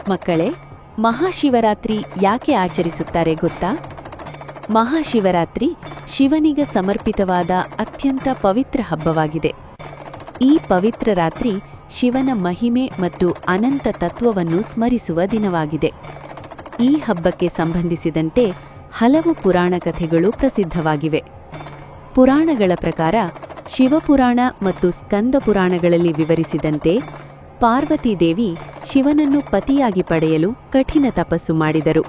ಮಕ್ಕಳೇ, ಮಹಾಶಿವರಾತ್ರಿ ಯಾಕೆ ಆಚರಿಸುತ್ತಾರೆ ಗೊತ್ತಾ? ಮಹಾಶಿವರಾತ್ರಿ ಶಿವನಿಗೆ ಸಮರ್ಪಿತವಾದ ಅತ್ಯಂತ ಪವಿತ್ರ ಹಬ್ಬವಾಗಿದೆ. ಈ ಪವಿತ್ರ ರಾತ್ರಿ ಶಿವನ ಮಹಿಮೆ ಮತ್ತು ಅನಂತ ತತ್ವವನ್ನು ಸ್ಮರಿಸುವ ದಿನವಾಗಿದೆ. ಈ ಹಬ್ಬಕ್ಕೆ ಸಂಬಂಧಿಸಿದಂತೆ ಹಲವು ಪುರಾಣ ಕಥೆಗಳು ಪ್ರಸಿದ್ಧವಾಗಿವೆ. ಪುರಾಣಗಳ ಪ್ರಕಾರ ಶಿವಪುರಾಣ ಮತ್ತು ಸ್ಕಂದ ಪುರಾಣಗಳಲ್ಲಿ ವಿವರಿಸಿದಂತೆ ಪಾರ್ವತೀದೇವಿ ಶಿವನನ್ನು ಪತಿಯಾಗಿ ಪಡೆಯಲು ಕಠಿಣ ತಪಸ್ಸು ಮಾಡಿದರು.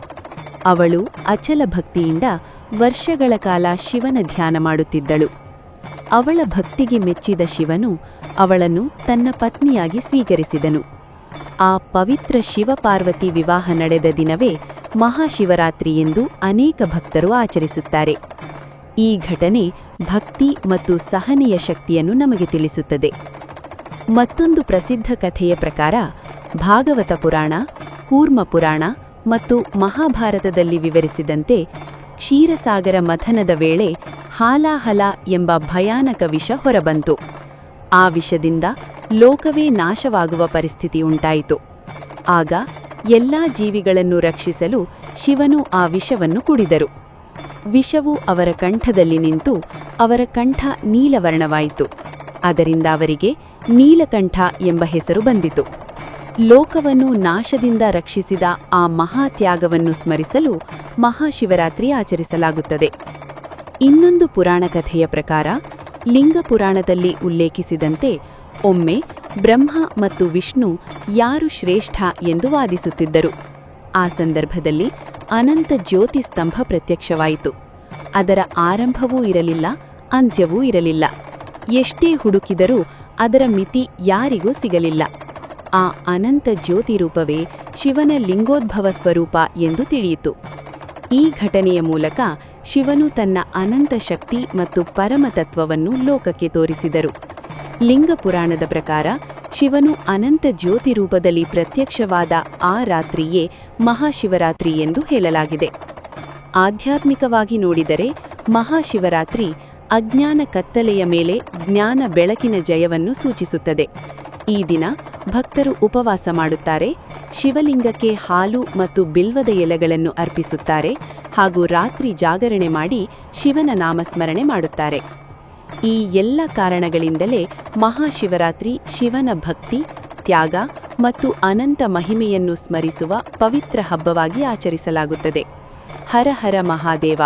ಅವಳು ಅಚಲ ಭಕ್ತಿಯಿಂದ ವರ್ಷಗಳ ಕಾಲ ಶಿವನ ಧ್ಯಾನ ಮಾಡುತ್ತಿದ್ದಳು. ಅವಳ ಭಕ್ತಿಗೆ ಮೆಚ್ಚಿದ ಶಿವನು ಅವಳನ್ನು ತನ್ನ ಪತ್ನಿಯಾಗಿ ಸ್ವೀಕರಿಸಿದನು. ಆ ಪವಿತ್ರ ಶಿವಪಾರ್ವತಿ ವಿವಾಹ ನಡೆದ ದಿನವೇ ಮಹಾಶಿವರಾತ್ರಿ ಎಂದು ಅನೇಕ ಭಕ್ತರು ಆಚರಿಸುತ್ತಾರೆ. ಈ ಘಟನೆ ಭಕ್ತಿ ಮತ್ತು ಸಹನೆಯ ಶಕ್ತಿಯನ್ನು ನಮಗೆ ತಿಳಿಸುತ್ತದೆ. ಮತ್ತೊಂದು ಪ್ರಸಿದ್ಧ ಕಥೆಯ ಪ್ರಕಾರ ಭಾಗವತ ಪುರಾಣ, ಕೂರ್ಮ ಪುರಾಣ ಮತ್ತು ಮಹಾಭಾರತದಲ್ಲಿ ವಿವರಿಸಿದಂತೆ ಕ್ಷೀರಸಾಗರ ಮಥನದ ವೇಳೆ ಹಾಲಾಹಲ ಎಂಬ ಭಯಾನಕ ವಿಷ ಹೊರಬಂತು. ಆ ವಿಷದಿಂದ ಲೋಕವೇ ನಾಶವಾಗುವ ಪರಿಸ್ಥಿತಿ ಉಂಟಾಯಿತು. ಆಗ ಎಲ್ಲಾ ಜೀವಿಗಳನ್ನು ರಕ್ಷಿಸಲು ಶಿವನು ಆ ವಿಷವನ್ನು ಕುಡಿದರು. ವಿಷವು ಅವರ ಕಂಠದಲ್ಲಿ ನಿಂತು ಅವರ ಕಂಠ ನೀಲವರ್ಣವಾಯಿತು. ಅದರಿಂದ ಅವರಿಗೆ ನೀಲಕಂಠ ಎಂಬ ಹೆಸರು ಬಂದಿತು. ಲೋಕವನ್ನು ನಾಶದಿಂದ ರಕ್ಷಿಸಿದ ಆ ಮಹಾತ್ಯಾಗವನ್ನು ಸ್ಮರಿಸಲು ಮಹಾಶಿವರಾತ್ರಿ ಆಚರಿಸಲಾಗುತ್ತದೆ. ಇನ್ನೊಂದು ಪುರಾಣ ಕಥೆಯ ಪ್ರಕಾರ ಲಿಂಗ ಪುರಾಣದಲ್ಲಿ ಉಲ್ಲೇಖಿಸಿದಂತೆ ಒಮ್ಮೆ ಬ್ರಹ್ಮ ಮತ್ತು ವಿಷ್ಣು ಯಾರು ಶ್ರೇಷ್ಠ ಎಂದು ವಾದಿಸುತ್ತಿದ್ದರು. ಆ ಸಂದರ್ಭದಲ್ಲಿ ಅನಂತ ಜ್ಯೋತಿ ಸ್ತಂಭ ಪ್ರತ್ಯಕ್ಷವಾಯಿತು. ಅದರ ಆರಂಭವೂ ಇರಲಿಲ್ಲ, ಅಂತ್ಯವೂ ಇರಲಿಲ್ಲ. ಎಷ್ಟೇ ಹುಡುಕಿದರೂ ಅದರ ಮಿತಿ ಯಾರಿಗೂ ಸಿಗಲಿಲ್ಲ. ಆ ಅನಂತ ಜ್ಯೋತಿ ರೂಪವೇ ಶಿವನ ಲಿಂಗೋದ್ಭವ ಸ್ವರೂಪ ಎಂದು ತಿಳಿಯಿತು. ಈ ಘಟನೆಯ ಮೂಲಕ ಶಿವನು ತನ್ನ ಅನಂತ ಶಕ್ತಿ ಮತ್ತು ಪರಮತತ್ವವನ್ನು ಲೋಕಕ್ಕೆ ತೋರಿಸಿದರು. ಲಿಂಗ ಪುರಾಣದ ಪ್ರಕಾರ ಶಿವನು ಅನಂತ ಜ್ಯೋತಿ ರೂಪದಲ್ಲಿ ಪ್ರತ್ಯಕ್ಷವಾದ ಆ ರಾತ್ರಿಯೇ ಮಹಾಶಿವರಾತ್ರಿ ಎಂದು ಹೇಳಲಾಗಿದೆ. ಆಧ್ಯಾತ್ಮಿಕವಾಗಿ ನೋಡಿದರೆ ಮಹಾಶಿವರಾತ್ರಿ ಅಜ್ಞಾನ ಕತ್ತಲೆಯ ಮೇಲೆ ಜ್ಞಾನ ಬೆಳಕಿನ ಜಯವನ್ನು ಸೂಚಿಸುತ್ತದೆ. ಈ ದಿನ ಭಕ್ತರು ಉಪವಾಸ ಮಾಡುತ್ತಾರೆ, ಶಿವಲಿಂಗಕ್ಕೆ ಹಾಲು ಮತ್ತು ಬಿಲ್ವದ ಎಲೆಗಳನ್ನು ಅರ್ಪಿಸುತ್ತಾರೆ ಹಾಗೂ ರಾತ್ರಿ ಜಾಗರಣೆ ಮಾಡಿ ಶಿವನ ನಾಮಸ್ಮರಣೆ ಮಾಡುತ್ತಾರೆ. ಈ ಎಲ್ಲ ಕಾರಣಗಳಿಂದಲೇ ಮಹಾಶಿವರಾತ್ರಿ ಶಿವನ ಭಕ್ತಿ, ತ್ಯಾಗ ಮತ್ತು ಅನಂತ ಮಹಿಮೆಯನ್ನು ಸ್ಮರಿಸುವ ಪವಿತ್ರ ಹಬ್ಬವಾಗಿ ಆಚರಿಸಲಾಗುತ್ತದೆ. ಹರ ಹರ ಮಹಾದೇವ.